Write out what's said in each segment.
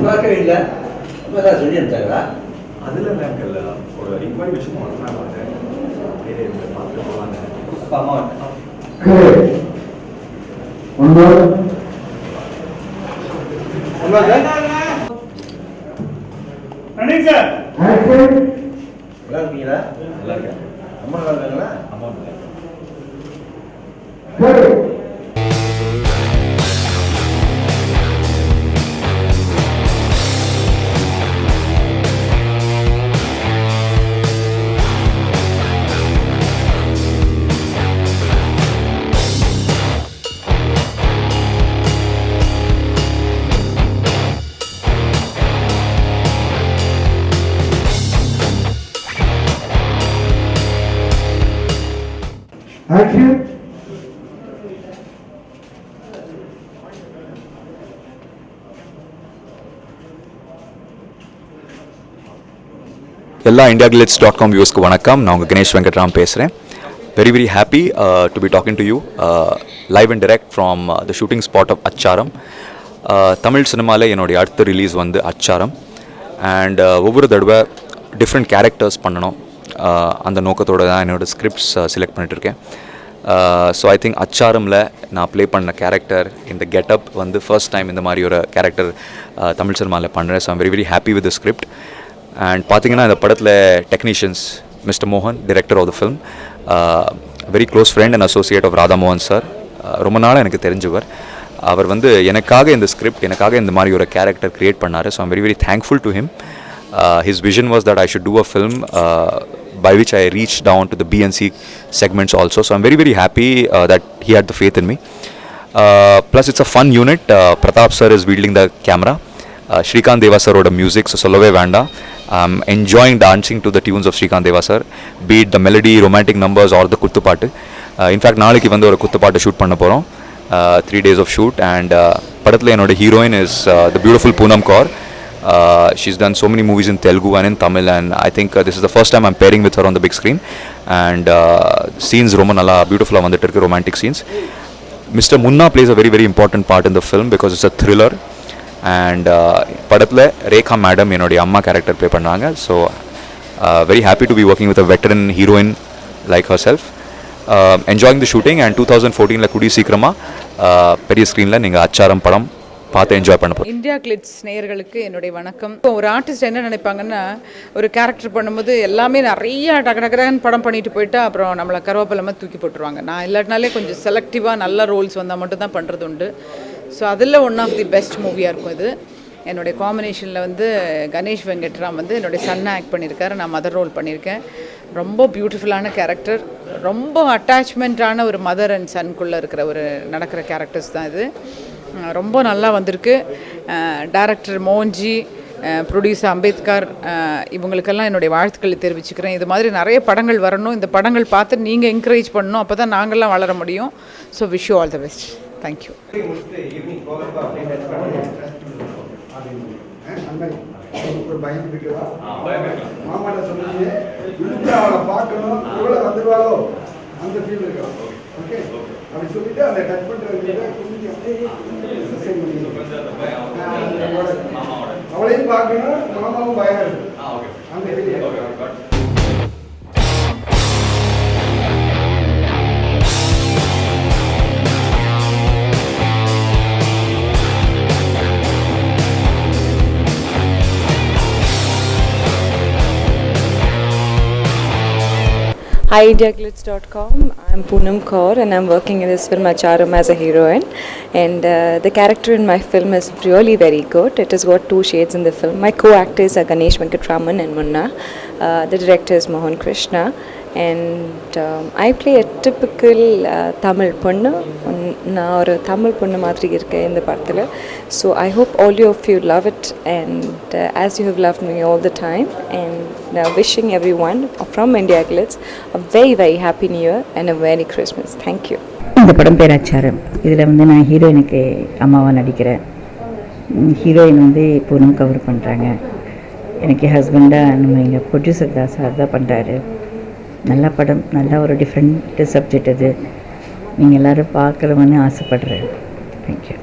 பார்க்கவே இல்லை சொல்லி எடுத்தாங்களா? அதில் இல்லைங்கல்ல ஒரு இன்ஃபர்மேஷன் வந்தாங்க பார்த்து போவாங்க. அப்பா அம்மா நல்லா இருக்கீங்களா? நல்லா இருக்கேன். அம்மா நல்லா இருக்காங்களா? அம்மா Action. எல்லா indiaglit.com வியூஸ்க்கு வணக்கம். நான் உங்கள் கணேஷ் வெங்கட்ராம் பேசுகிறேன். Very happy to be talking to you live and direct from the shooting spot of Achcharam. Tamil சினிமாவில் என்னுடைய அடுத்த ரிலீஸ் வந்து அச்சாரம். அண்ட் ஒவ்வொரு தடவை டிஃப்ரெண்ட் கேரக்டர்ஸ் பண்ணணும், அந்த நோக்கத்தோடு தான் என்னோடய ஸ்கிரிப்ட்ஸ் செலக்ட் பண்ணிட்டுருக்கேன். ஸோ ஐ திங்க் அச்சாரமில் நான் ப்ளே பண்ண கேரக்டர் இந்த கெட்டப் வந்து ஃபர்ஸ்ட் டைம் இந்த மாதிரி ஒரு கேரக்டர் தமிழ் சினிமாவில் பண்ணுறேன். So I'm very happy with the script. And பார்த்தீங்கன்னா இந்த படத்தில் டெக்னீஷியன்ஸ் மிஸ்டர் மோகன், director of the film, very close friend and associate of Radha மோகன் சார். ரொம்ப நாள் எனக்கு தெரிஞ்சவர். அவர் வந்து எனக்காக இந்த ஸ்கிரிப்ட், எனக்காக இந்த மாதிரி ஒரு கேரக்டர் க்ரியேட் பண்ணார். So I'm very thankful to him. His vision was that I should do a film by which I reached down to the B and C segments also. So I'm very happy that he had the faith in me. Plus it's a fun unit. Pratap sir is wielding the camera. Shrikant Deva sir wrote music, so Solove Vanda. I'm enjoying dancing to the tunes of Shrikant Deva sir, be it the melody, romantic numbers or the kuttu paattu. In fact நாளைக்கு வந்து ஒரு குத்து பாட்டு shoot பண்ண போகிறோம். 3 days of shoot. And படத்தில் என்னோட heroine is the beautiful Poonam Kaur. She's done so many movies in Telugu and in Tamil, and I think this is the first time I'm pairing with her on the big screen. And scenes ரொம்ப நல்லா பியூட்டிஃபுல்லாக வந்துட்டு இருக்கு, romantic scenes. Mr. Munna plays a very important part in the film because it's a thriller. And படத்தில் Rekha madam என்னுடைய அம்மா character play பண்ணாங்க. So very happy to be working with a veteran heroine like herself. Enjoying the shooting. And 2014 கூடி சீக்கிரமாக பெரிய ஸ்க்ரீனில் நீங்கள் அச்சாரம் படம் பார்த்து என்ஜாய் பண்ண போகிறோம். இந்தியா கிளிட்ஸ் நேயர்களுக்கு என்னுடைய வணக்கம். ஒரு ஆர்டிஸ்ட் என்ன நினைப்பாங்கன்னா, ஒரு கேரக்டர் பண்ணும்போது எல்லாமே நிறைய டகடகரன்னு படம் பண்ணிட்டு போயிட்டா அப்புறம் நம்மளை கருவேப்பிலமாக தூக்கி போட்டுருவாங்க. நான் இல்லாட்டினாலே கொஞ்சம் செலக்டிவாக நல்ல ரோல்ஸ் வந்தால் மட்டும் தான் பண்ணுறது உண்டு. ஸோ அதில் ஒன் ஆஃப் தி பெஸ்ட் மூவியாக இருக்கும் இது. என்னுடைய காம்பினேஷனில் வந்து கணேஷ் வெங்கட்ராம் வந்து என்னுடைய சன்னை ஆக்ட் பண்ணியிருக்காரு, நான் மதர் ரோல் பண்ணியிருக்கேன். ரொம்ப பியூட்டிஃபுல்லான கேரக்டர், ரொம்ப அட்டாச்மெண்ட்டான ஒரு மதர் அண்ட் சன்குள்ளே இருக்கிற ஒரு நடக்கிற கேரக்டர்ஸ் தான் இது. ரொம்ப நல்லா வந்திருக்கு. டைரக்டர் மோகன்ஜி, ப்ரொடியூசர் அம்பேத்கர், இவங்களுக்கெல்லாம் என்னுடைய வாழ்த்துக்களை தெரிவிச்சுக்கிறேன். இது மாதிரி நிறைய படங்கள் வரணும். இந்த படங்கள் பார்த்து நீங்கள் என்கரேஜ் பண்ணணும், அப்போ தான் நாங்கள்லாம் வளர முடியும். So wish you all the best. Thank you. ஒரு பயந்து போயிட்டு மாமாட்ட சொன்னீங்க அவளை பார்க்கணும், இவ்வளோ வந்துடுவாளோ அந்த ஃபீல் இருக்கலாம். ஓகே, அப்படி சொல்லிட்டு அந்த டச் பண்ணுறது அவளையும் பார்க்கணும், மாமாவும் பயம் இருக்கு அந்த feel. Hi indiaglitz.com. I'm Poonam Kaur and I'm working in this film Acharam as a heroine, and the character in my film is really very good. It has got 2 shades in the film. My co-actors are Ganesh Venkatraman and Munna. The director is Mohan Krishna, and I play a typical Tamil பொண்ணு. நான் ஒரு தமிழ் பொண்ணு மாதிரி இருக்கேன் இந்த படத்தில். So I hope all of you love it, and as you have loved me all the time, and wishing everyone from India Glitz a very happy new year and a merry Christmas. Thank you. இந்த படம் பேர் அச்சாரம். இதில் வந்து நான் ஹீரோயினுக்கு அம்மாவாக நடிக்கிறேன். ஹீரோயின் வந்து பூனம் கவர் பண்ணுறாங்க. எனக்கு ஹஸ்பண்டாக நம்ம எங்கள் ப்ரொடியூசர் சார் தான் பண்ணுறாரு. நல்ல படம், நல்ல ஒரு டிஃப்ரெண்ட் சப்ஜெக்ட் அது. நீங்கள் எல்லோரும் பார்க்கணும்னு ஆசைப்படுறேன். தேங்க்யூ.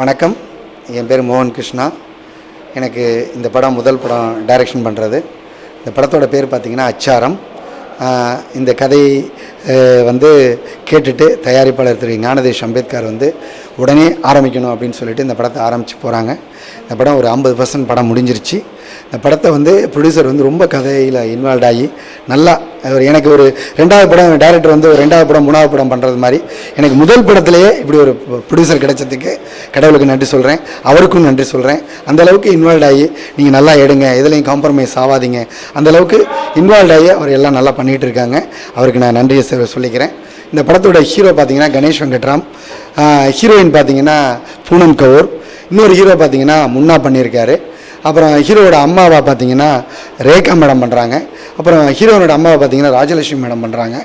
வணக்கம், என் பேர் மோகன் கிருஷ்ணா. எனக்கு இந்த படம் முதல் படம் டைரக்ஷன் பண்ணுறது. இந்த படத்தோட பேர் பார்த்திங்கன்னா அச்சாரம். இந்த கதை வந்து கேட்டுட்டு தயாரிப்பாளர் திரு ஞானதேஷ் அம்பேத்கர் வந்து உடனே ஆரம்பிக்கணும் அப்படின்னு சொல்லிட்டு இந்த படத்தை ஆரம்பித்து போகிறாங்க. இந்த படம் ஒரு 50% படம் முடிஞ்சிருச்சு. இந்த படத்தை வந்து ப்ரொடியூசர் வந்து ரொம்ப கதையில் இன்வால்வ் ஆகி நல்லா எனக்கு ஒரு 2வது படம் டைரக்டர் வந்து ஒரு 2வது படம் 3வது படம் பண்ணுறது மாதிரி எனக்கு முதல் படத்துலேயே இப்படி ஒரு ப்ரொடியூசர் கிடைச்சதுக்கு கடவுளுக்கு நன்றி சொல்கிறேன், அவருக்கும் நன்றி சொல்கிறேன். அந்தளவுக்கு இன்வால்வ் ஆகி நீங்கள் நல்லா எடுங்க, எதுலேயும் காம்ப்ரமைஸ் ஆகாதீங்க, அந்தளவுக்கு இன்வால்வ் ஆகி அவர் எல்லாம் நல்லா பண்ணிகிட்டு இருக்காங்க. அவருக்கு நான் நன்றியை சொல்லிக்கிறேன். இந்த படத்தோட ஹீரோ பார்த்திங்கன்னா கணேஷ் வெங்கட்ராம், ஹீரோயின் பார்த்திங்கன்னா பூனம் கவுர், இன்னொரு ஹீரோ பார்த்திங்கன்னா முன்னா பண்ணியிருக்காரு. அப்புறம் ஹீரோவோட அம்மாவை பார்த்திங்கன்னா ரேகா மேடம் பண்ணுறாங்க. அப்புறம் ஹீரோனோட அம்மாவை பார்த்திங்கன்னா ராஜலட்சுமி மேடம் பண்ணுறாங்க.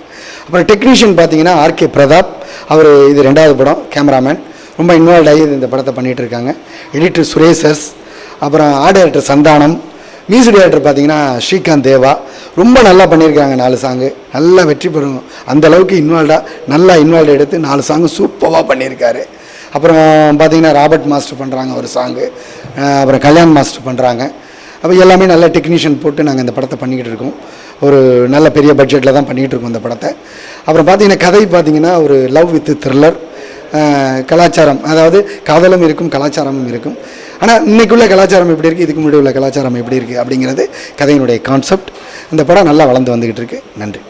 அப்புறம் டெக்னீஷியன் பார்த்திங்கன்னா ஆர்கே பிரதாப், அவர் இது 2வது படம், கேமராமேன், ரொம்ப இன்வால்வ் ஆகி இந்த படத்தை பண்ணிகிட்டு இருக்காங்க. எடிட்டர் சுரேசஸ், அப்புறம் art director Santhanam, music director பார்த்திங்கன்னா ஸ்ரீகாந்த் தேவா. ரொம்ப நல்லா பண்ணியிருக்காங்க. 4 சாங்கு நல்லா வெற்றி பெறும் அந்தளவுக்கு நல்லா இன்வால்வ் எடுத்து 4 சாங்கு சூப்பராக பண்ணியிருக்காரு. அப்புறம் பார்த்திங்கன்னா ராபர்ட் மாஸ்டர் பண்ணுறாங்க ஒரு சாங்கு, அப்புறம் கல்யாண் மாஸ்டர் பண்ணுறாங்க. அப்போ எல்லாமே நல்ல டெக்னீஷியன் போட்டு நாங்கள் இந்த படத்தை பண்ணிக்கிட்டு இருக்கோம். ஒரு நல்ல பெரிய பட்ஜெட்டில் தான் பண்ணிகிட்டு இருக்கோம் இந்த படத்தை. அப்புறம் பார்த்திங்கன்னா கதை பார்த்திங்கன்னா ஒரு லவ் வித் த்ரில்லர், கலாச்சாரம், அதாவது காதலும் இருக்கும் கலாச்சாரமும் இருக்கும். ஆனால் இன்றைக்குள்ள கலாச்சாரம் எப்படி இருக்குது, இதுக்கு முன்னாடி உள்ள கலாச்சாரம் எப்படி இருக்குது அப்படிங்கிறது கதையினுடைய கான்செப்ட். இந்த படம் நல்லா வளர்ந்து வந்துக்கிட்டு இருக்குது. நன்றி.